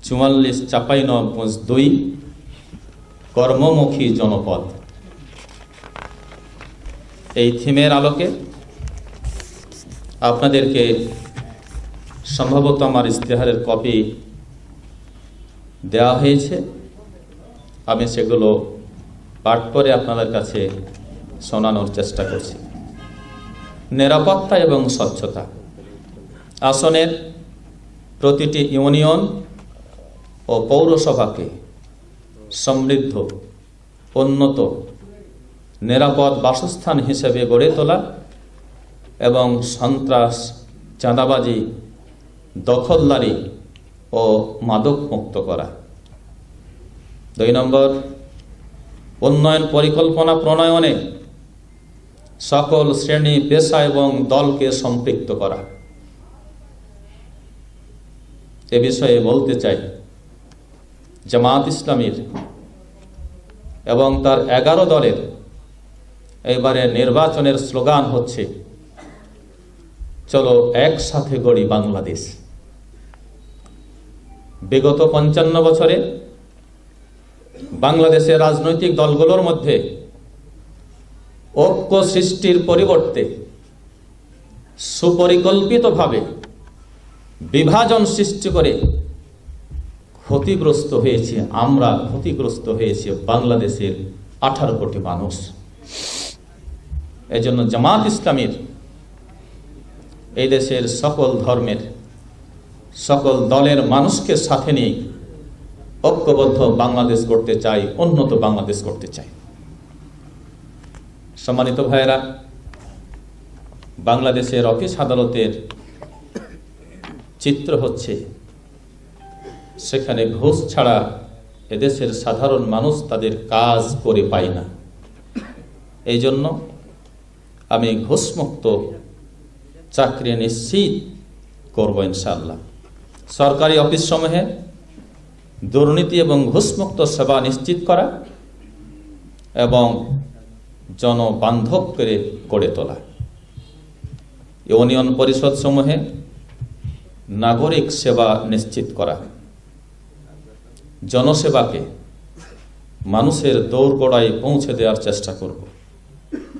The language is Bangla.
44 চাঁপাইনবাবগঞ্জ 2 কর্মমুখী জনপদ। এই থিমের আলোকে আপনাদেরকে সম্ভবত আমার ইশতেহারের কপি দেওয়া হয়েছে, আমি সেগুলো পাঠ করে আপনাদের কাছে শোনানোর চেষ্টা করছি। নিরাপত্তা এবং স্বচ্ছতা। আসনের প্রতিটি ইউনিয়ন ও পৌরসভাকে সমৃদ্ধ, উন্নত, নিরাপদ বাসস্থান হিসেবে গড়ে তোলা এবং সন্ত্রাস, চাঁদাবাজি, দখলদারি ও মাদক মুক্ত করা। 2 নম্বর, উন্নয়ন পরিকল্পনা প্রণয়নে সকল শ্রেণী, পেশা এবং দলকে সম্পৃক্ত করা। এ বিষয়ে বলতে চাই, জামাত ইসলামীর এবং তার 11 দলের এবারে নির্বাচনের স্লোগান হচ্ছে, চলো একসাথে গড়ি বাংলাদেশ। বিগত 55 বছরে বাংলাদেশের রাজনৈতিক দলগুলোর মধ্যে ঐক্য সৃষ্টির পরিবর্তে সুপরিকল্পিতভাবে বিভাজন সৃষ্টি করে ক্ষতিগ্রস্ত হয়েছে আমরা, ক্ষতিগ্রস্ত হয়েছে বাংলাদেশের 18 কোটি মানুষ। এজন্য জামাত ইসলামীর এই দেশের সকল ধর্মের, সকল দলের মানুষকে সাথে নিয়ে ঐক্যবদ্ধ বাংলাদেশ করতে চাই, উন্নত বাংলাদেশ করতে চাই। সম্মানিত ভাইয়েরা, বাংলাদেশের অফিস আদালতের চিত্র হচ্ছে, সেখানে ঘুষ ছাড়া এদেশের সাধারণ মানুষ তাদের কাজ করে পায় না। এই জন্য আমি ঘুষমুক্ত চাকরি নিশ্চিত করব ইনশাআল্লাহ। সরকারি অফিসসমূহে দুর্নীতি এবং ঘুষমুক্ত সেবা নিশ্চিত করা এবং জনবান্ধব করে গড়ে তোলা। ইউনিয়ন পরিষদ সমূহে নাগরিক সেবা নিশ্চিত করা, জনসেবাকে মানুষের দোরগোড়ায় পৌঁছে দেওয়ার চেষ্টা করব।